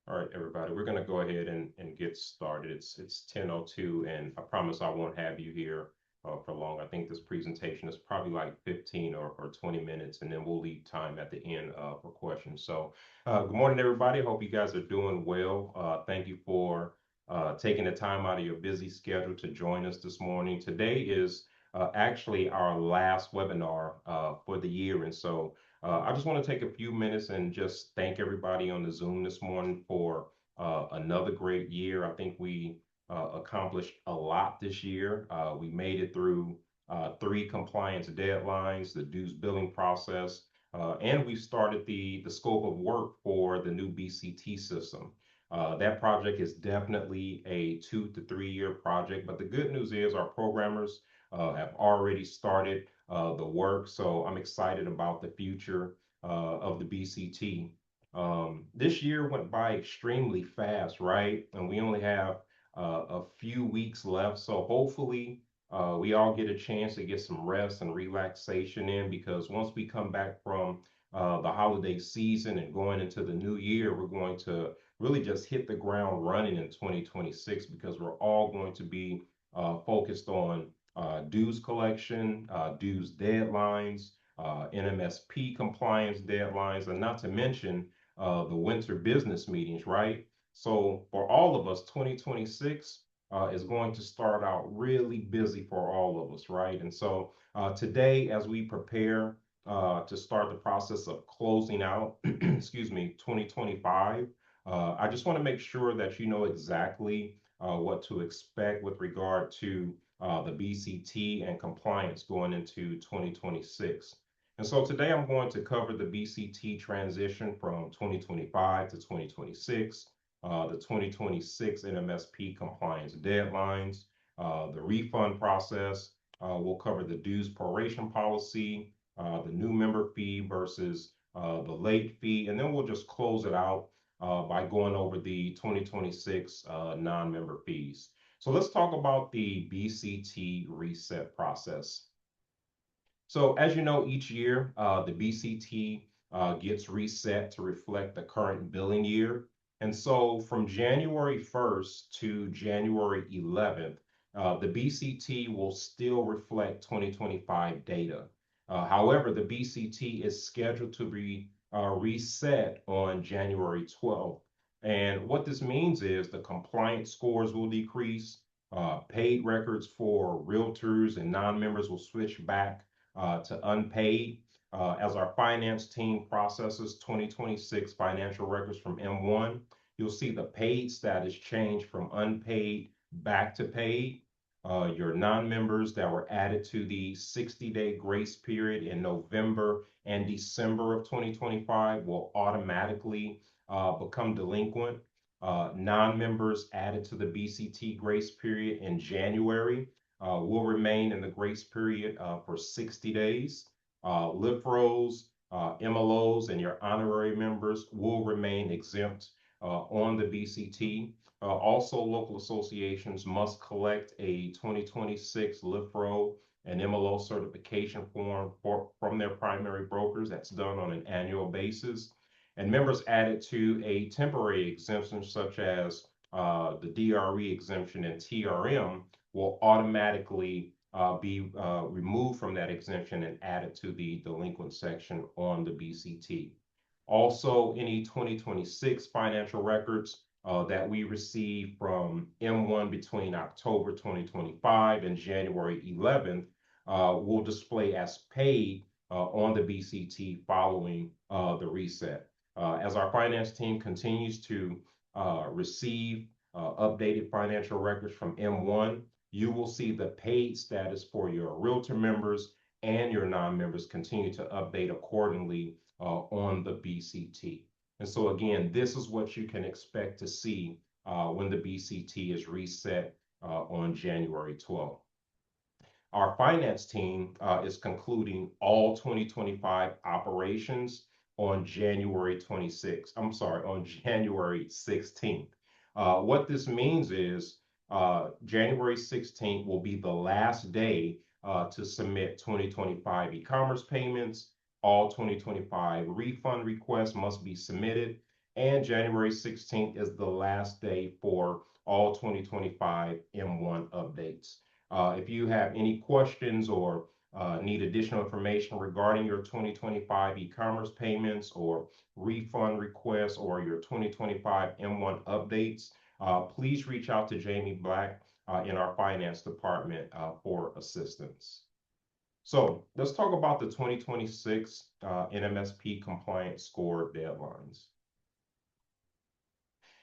All right, everybody, we're going to go ahead and get started. It's 10:02, and I promise I won't have you here for long. I think this presentation is probably like 15 or 20 minutes, and then we'll leave time at the end for questions. So good morning, everybody. Hope you guys are doing well. Thank you for taking the time out of your busy schedule to join us this morning. Today is actually our last webinar for the year, and so I just want to take a few minutes and just thank everybody on the Zoom this morning for another great year. I think we accomplished a lot this year. We made it through 3 compliance deadlines, the dues billing process, and we started the scope of work for the new BCT system. That project is definitely a 2 to 3 year project, but the good news is our programmers have already started the work. So I'm excited about the future of the BCT. This year went by extremely fast, right? And we only have a few weeks left. So hopefully we all get a chance to get some rest and relaxation in, because once we come back from the holiday season and going into the new year, we're going to really just hit the ground running in 2026, because we're all going to be focused on dues collection, dues deadlines, NMSP compliance deadlines, and not to mention the winter business meetings, right? So for all of us, 2026 is going to start out really busy for all of us, right? And so today, as we prepare to start the process of closing out, excuse me, 2025, I just want to make sure that you know exactly what to expect with regard to the BCT and compliance going into 2026. And so today I'm going to cover the BCT transition from 2025 to 2026, the 2026 NMSP compliance deadlines, the refund process. We'll cover the dues proration policy, the new member fee versus the late fee, and then we'll just close it out by going over the 2026 non-member fees. So let's talk about the BCT reset process. So as you know, each year the BCT gets reset to reflect the current billing year. And so from January 1st to January 11th, the BCT will still reflect 2025 data. However, the BCT is scheduled to be reset on January 12th. And what this means is the compliance scores will decrease, paid records for realtors and non-members will switch back to unpaid. As our finance team processes 2026 financial records from M1, you'll see the paid status change from unpaid back to paid. Your non-members that were added to the 60-day grace period in November and December of 2025 will automatically become delinquent. Non-members added to the BCT grace period in January will remain in the grace period for 60 days. LIFROs, MLOs, and your honorary members will remain exempt on the BCT. Also, local associations must collect a 2026 LIFRO and MLO certification form from their primary brokers. That's done on an annual basis. And members added to a temporary exemption, such as the DRE exemption and TRM, will automatically be removed from that exemption and added to the delinquent section on the BCT. Also, any 2026 financial records that we receive from M1 between October 2025 and January 11th will display as paid on the BCT following the reset. As our finance team continues to receive updated financial records from M1, you will see the paid status for your realtor members and your non-members continue to update accordingly on the BCT. And so again, this is what you can expect to see when the BCT is reset on January 12th. Our finance team is concluding all 2025 operations on January 26th. I'm sorry, on January 16th. What this means is January 16th will be the last day to submit 2025 e-commerce payments. All 2025 refund requests must be submitted, And January 16th is the last day for all 2025 M1 updates. If you have any questions or need additional information regarding your 2025 e-commerce payments or refund requests or your 2025 M1 updates, please reach out to Jamie Black in our finance department for assistance. So let's talk about the 2026 NMSP compliance score deadlines.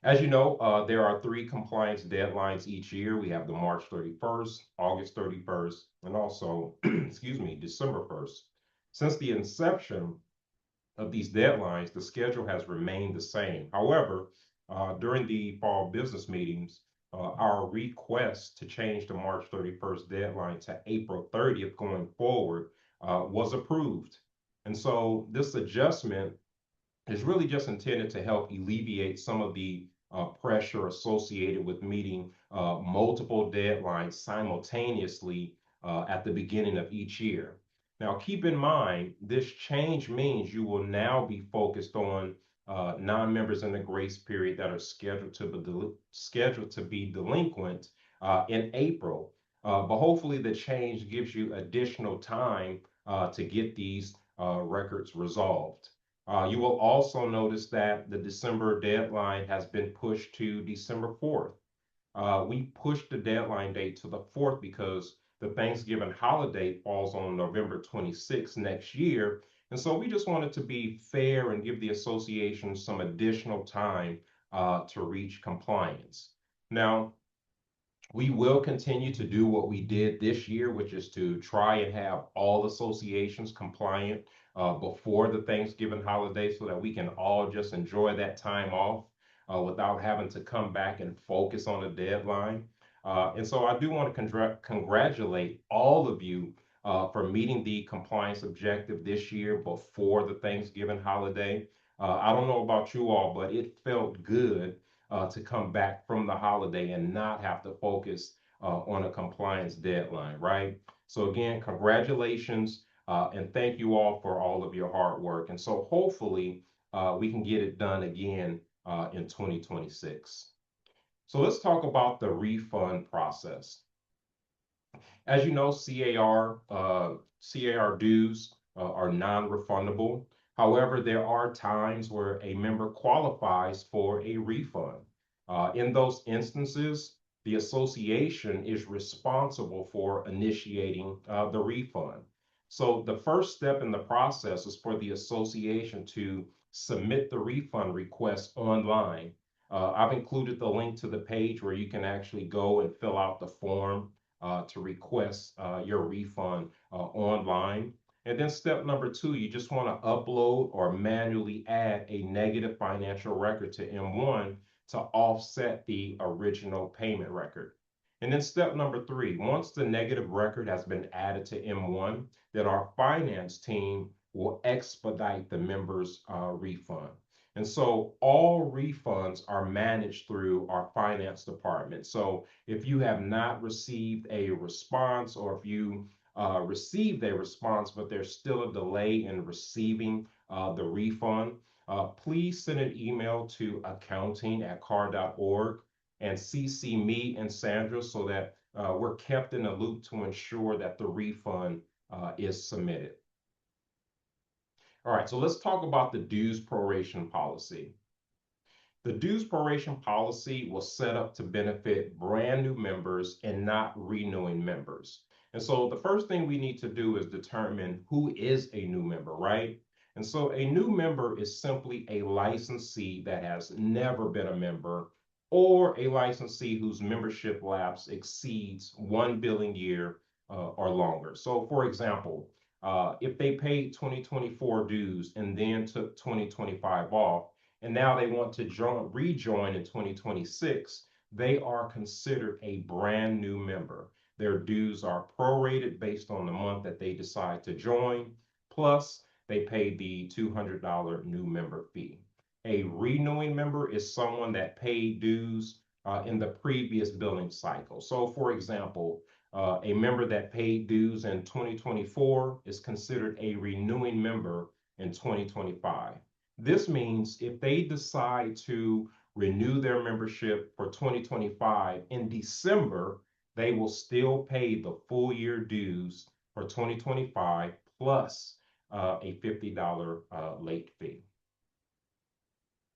As you know, there are 3 compliance deadlines each year. We have the March 31st, August 31st, and also, excuse me, December 1st. Since the inception of these deadlines, the schedule has remained the same. However, during the fall business meetings, our request to change the March 31st deadline to April 30th going forward was approved. And so this adjustment is really just intended to help alleviate some of the pressure associated with meeting multiple deadlines simultaneously at the beginning of each year. Now, keep in mind, this change means you will now be focused on non-members in the grace period that are scheduled to be delinquent in April. But hopefully, the change gives you additional time to get these records resolved. You will also notice that the December deadline has been pushed to December 4th. We pushed the deadline date to the 4th because the Thanksgiving holiday falls on November 26th next year. And so we just wanted to be fair and give the association some additional time to reach compliance. Now, we will continue to do what we did this year, which is to try and have all associations compliant before the Thanksgiving holiday so that we can all just enjoy that time off without having to come back and focus on a deadline. And so I do want to congratulate all of you for meeting the compliance objective this year before the Thanksgiving holiday. I don't know about you all, but it felt good to come back from the holiday and not have to focus on a compliance deadline, right? So again, congratulations and thank you all for all of your hard work. And so hopefully we can get it done again in 2026. So let's talk about the refund process. As you know, C.A.R. dues are non-refundable. However, there are times where a member qualifies for a refund. In those instances, the association is responsible for initiating the refund. So the first step in the process is for the association to submit the refund request online. I've included the link to the page where you can actually go and fill out the form to request your refund online. And then step number 2, you just want to upload or manually add a negative financial record to M1 to offset the original payment record. And then step number 3, once the negative record has been added to M1, then our finance team will expedite the member's refund. And so all refunds are managed through our finance department. So if you have not received a response, or if you received a response, but there's still a delay in receiving the refund, please send an email to accounting@car.org and CC me and Sandra so that we're kept in the loop to ensure that the refund is submitted. All right, so let's talk about the dues proration policy. The dues proration policy was set up to benefit brand new members and not renewing members. And so the first thing we need to do is determine who is a new member, right? And so a new member is simply a licensee that has never been a member, or a licensee whose membership lapse exceeds 1 billing year or longer. So for example, if they paid 2024 dues and then took 2025 off, and now they want to rejoin in 2026, they are considered a brand new member. Their dues are prorated based on the month that they decide to join, plus they pay the $200 new member fee. A renewing member is someone that paid dues in the previous billing cycle. So for example, a member that paid dues in 2024 is considered a renewing member in 2025. This means if they decide to renew their membership for 2025 in December, they will still pay the full year dues for 2025 plus a $50 late fee.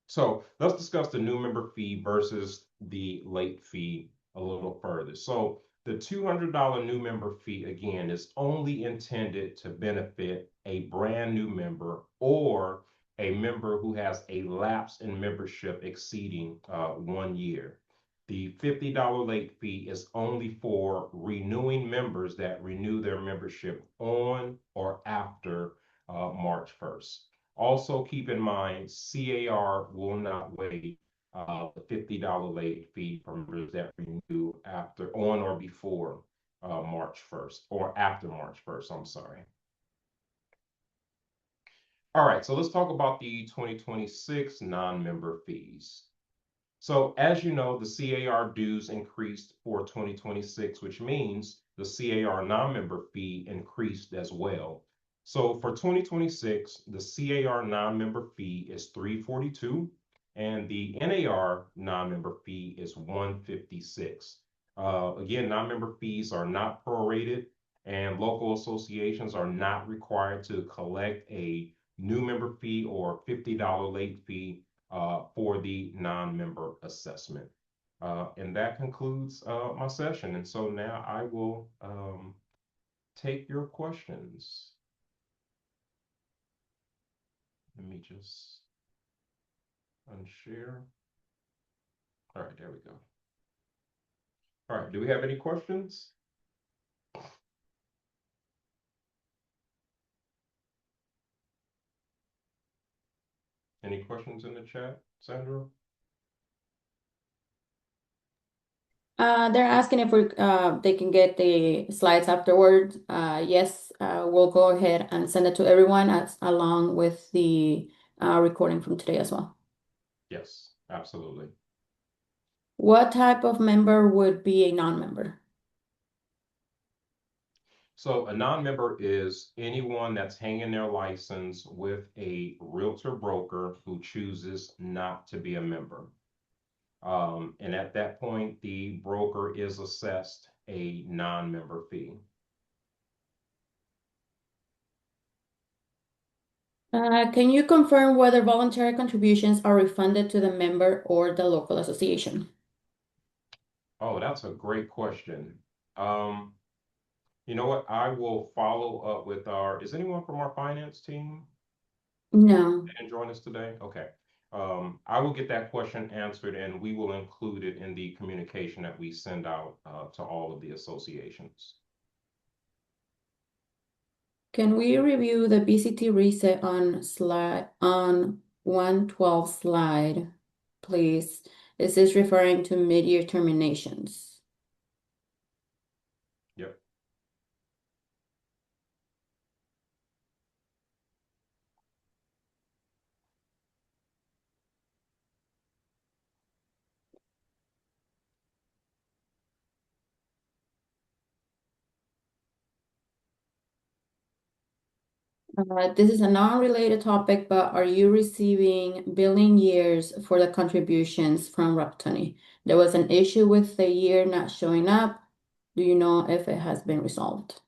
So let's discuss the new member fee versus the late fee a little further. So the $200 new member fee, again, is only intended to benefit a brand new member or a member who has a lapse in membership exceeding 1 year. The $50 late fee is only for renewing members that renew their membership on or after March 1st. Also, keep in mind, C.A.R. will not waive the $50 late fee for members that renew after, on or before March 1st, or after March 1st, I'm sorry. All right, so let's talk about the 2026 non-member fees. So as you know, the C.A.R. dues increased for 2026, which means the C.A.R. non-member fee increased as well. So for 2026, the C.A.R. non-member fee is $342, and the N.A.R. non-member fee is $156. Again, non-member fees are not prorated, and local associations are not required to collect a new member fee or $50 late fee for the non-member assessment. And that concludes my session. And so now I will take your questions. Let me just unshare. All right, there we go. All right, do we have any questions? Any questions in the chat, Sandra? They're asking if they can get the slides afterwards. Yes, we'll go ahead and send it to everyone along with the recording from today as well. Yes, absolutely. What type of member would be a non-member? So a non-member is anyone that's hanging their license with a realtor broker who chooses not to be a member. And at that point, the broker is assessed a non-member fee. Can you confirm whether voluntary contributions are refunded to the member or the local association? Oh, that's a great question. You know what? I will follow up with is anyone from our finance team? No. They didn't join us today? Okay. I will get that question answered and we will include it in the communication that we send out to all of the associations. Can we review the BCT reset on 112 slide, please? Is this referring to mid-year terminations? Yep. This is a non-related topic, but are you receiving billing years for the contributions from Raptoni? There was an issue with the year not showing up. Do you know if it has been resolved?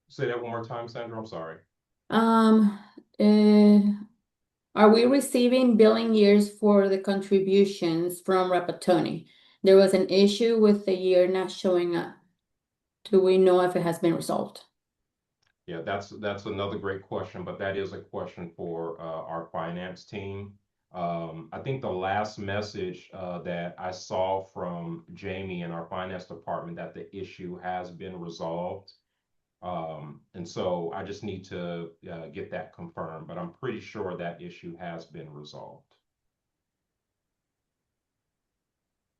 Say that one more time, Sandra. I'm sorry. Are we receiving billing years for the contributions from Rapatoni? There was an issue with the year not showing up. Do we know if it has been resolved? Yeah, that's another great question, but that is a question for our finance team. I think the last message that I saw from Jamie in our finance department that the issue has been resolved. And so I just need to get that confirmed, but I'm pretty sure that issue has been resolved.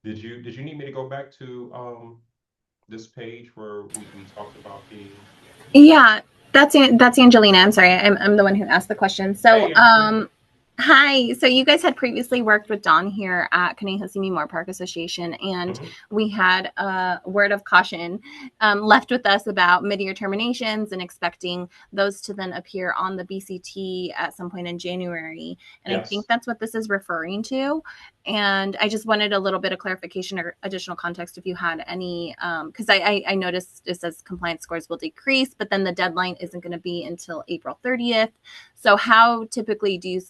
Did you need me to go back to this page where we talked about the Yeah, that's Angelina. I'm sorry, I'm the one who asked the question. So Hey, Angelina. Hi. So you guys had previously worked with Don here at Conejo Moore Park Association, and Mhm. we had a word of caution left with us about mid-year terminations and expecting those to then appear on the BCT at some point in January. And I think Yes. that's what this is referring to. And I just wanted a little bit of clarification or additional context if you had any, because I noticed it says compliance scores will decrease, but then the deadline isn't going to be until April 30th. So how typically do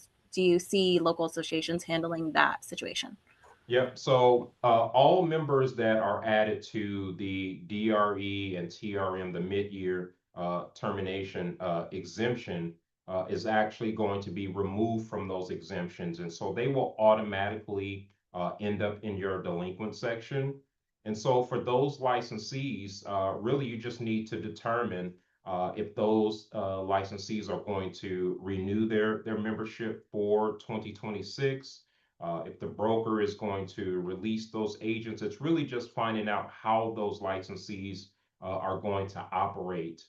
you see local associations handling that situation? Yep. So all members that are added to the DRE and TRM, the mid-year termination exemption, is actually going to be removed from those exemptions. And so they will automatically end up in your delinquent section. And so for those licensees, really you just need to determine if those licensees are going to renew their membership for 2026. If the broker is going to release those agents, it's really just finding out how those licensees are going to operate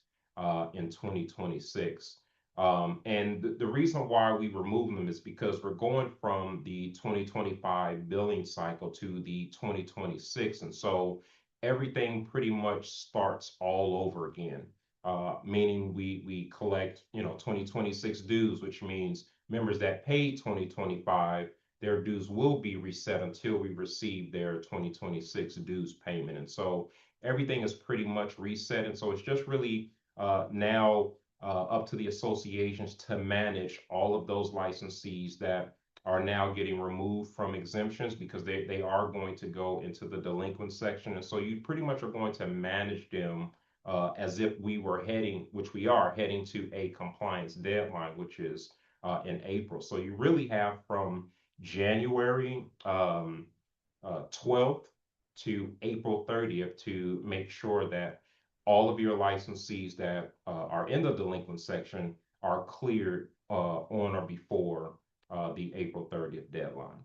in 2026. And the reason why we remove them is because we're going from the 2025 billing cycle to the 2026. And so everything pretty much starts all over again, meaning we collect, 2026 dues, which means members that paid 2025, their dues will be reset until we receive their 2026 dues payment. And so everything is pretty much reset. And so it's just really now up to the associations to manage all of those licensees that are now getting removed from exemptions because they are going to go into the delinquent section. And so you pretty much are going to manage them as if we were heading, which we are heading to a compliance deadline, which is in April. So you really have from January 12th to April 30th to make sure that all of your licensees that are in the delinquent section are cleared on or before the April 30th deadline.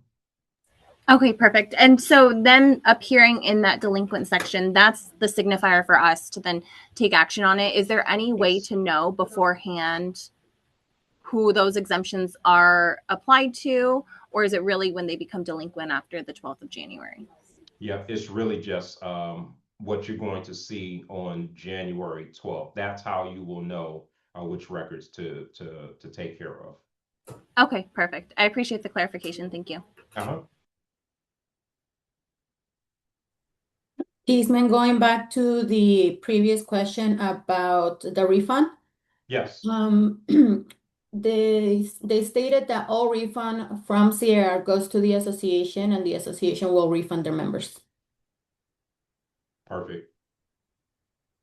Okay, perfect. And so then appearing in that delinquent section, that's the signifier for us to then take action on it. Is there any way Yes. to know beforehand who those exemptions are applied to, or is it really when they become delinquent after the 12th of January? Yeah, it's really just what you're going to see on January 12th. That's how you will know which records to take care of. Okay, perfect. I appreciate the clarification. Thank you. Uh-huh. Eastman, going back to the previous question about the refund, Yes, um, they stated that all refund from C.A.R. goes to the association and the association will refund their members. perfect.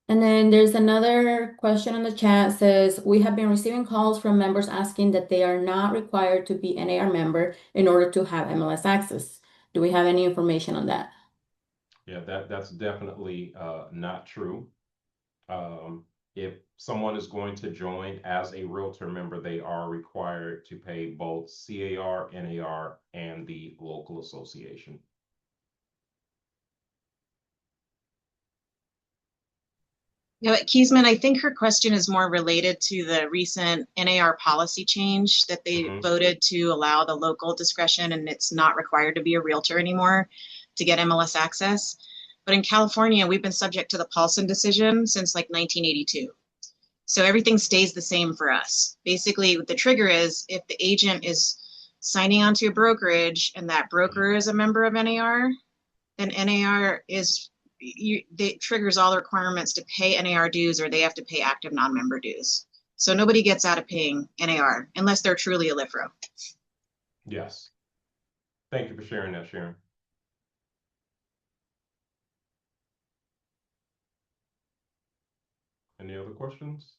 And then there's another question in the chat says, we have been receiving calls from members asking that they are not required to be an AR member in order to have MLS access. Do we have any information on that? Yeah, that's definitely not true. If someone is going to join as a realtor member, they are required to pay both C.A.R., N.A.R., and the local association. Yeah, Keesman, I think her question is more related to the recent NAR policy change that they Hmm. voted to allow the local discretion, and it's not required to be a realtor anymore to get MLS access. But in California, we've been subject to the Paulson decision since like 1982. So everything stays the same for us. Basically, the trigger is if the agent is signing onto a brokerage and that broker is a member of NAR, then NAR is it triggers all the requirements to pay NAR dues, or they have to pay active non-member dues. So nobody gets out of paying NAR unless they're truly a LIFRO. Yes. Thank you for sharing that, Sharon. Any other questions?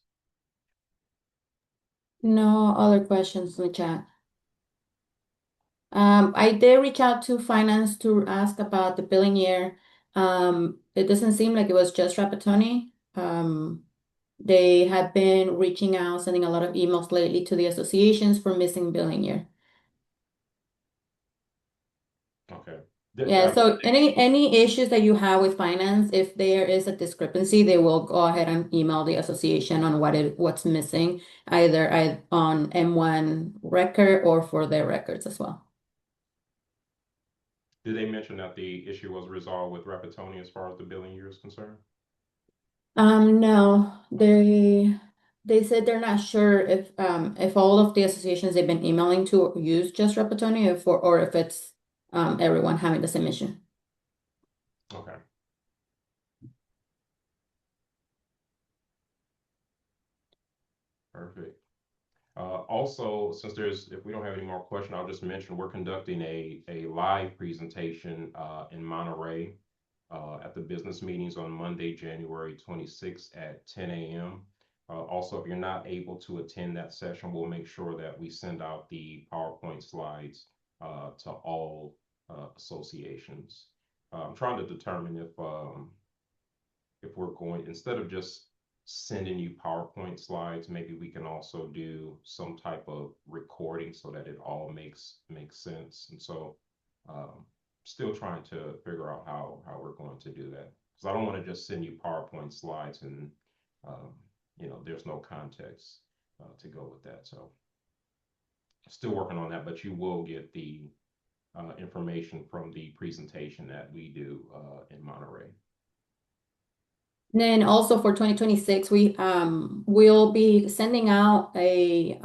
No other questions in the chat. I did reach out to finance to ask about the billing year. It doesn't seem like it was just Rapatoni. They have been reaching out, sending a lot of emails lately to the associations for missing billing year. Okay. Yeah, so any issues that you have with finance, if there is a discrepancy, they will go ahead and email the association on what's missing, either on M1 record or for their records as well. Did they mention that the issue was resolved with Rapatoni as far as the billing year is concerned? No, they said they're not sure if all of the associations they've been emailing to use just Rapatoni or if it's everyone having the same issue. Okay. Perfect. Also, since if we don't have any more questions, I'll just mention we're conducting a live presentation in Monterey at the business meetings on Monday, January 26th at 10 a.m. Also, if you're not able to attend that session, we'll make sure that we send out the PowerPoint slides to all associations. I'm trying to determine if we're going, instead of just sending you PowerPoint slides, maybe we can also do some type of recording so that it all makes sense. And so still trying to figure out how we're going to do that, because I don't want to just send you PowerPoint slides and there's no context to go with that. So still working on that, but you will get the information from the presentation that we do in Monterey. Then also for 2026, we will be sending out a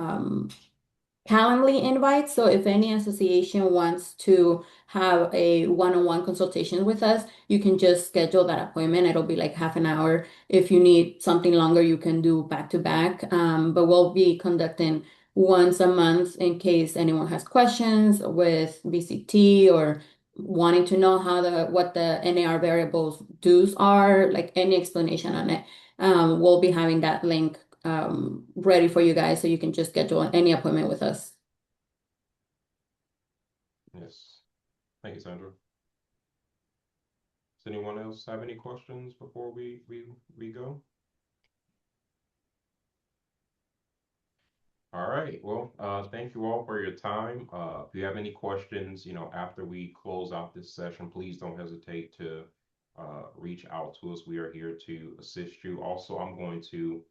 Calendly invite. So if any association wants to have a one-on-one consultation with us, you can just schedule that appointment. It'll be like half an hour. If you need something longer, you can do back to back. But we'll be conducting once a month in case anyone has questions with BCT or wanting to know what the NAR variables dues are, like any explanation on it. We'll be having that link ready for you guys, so you can just schedule any appointment with us. Yes. Thank you, Sandra. Does anyone else have any questions before we go? All right. Well, thank you all for your time. If you have any questions, after we close out this session, please don't hesitate to reach out to us. We are here to assist you. Also, I'm going to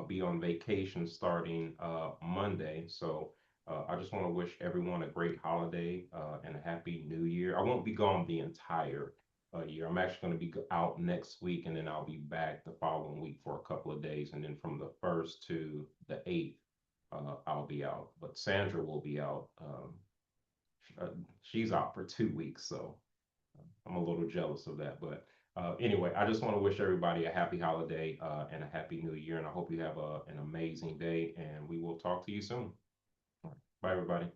be on vacation starting Monday. So I just want to wish everyone a great holiday and a happy new year. I won't be gone the entire year. I'm actually going to be out next week, and then I'll be back the following week for a couple of days. And then from the 1st to the 8th, I'll be out. But Sandra will be out. She's out for 2 weeks, so I'm a little jealous of that. But anyway, I just want to wish everybody a happy holiday and a happy new year. And I hope you have an amazing day, and we will talk to you soon. Bye, everybody.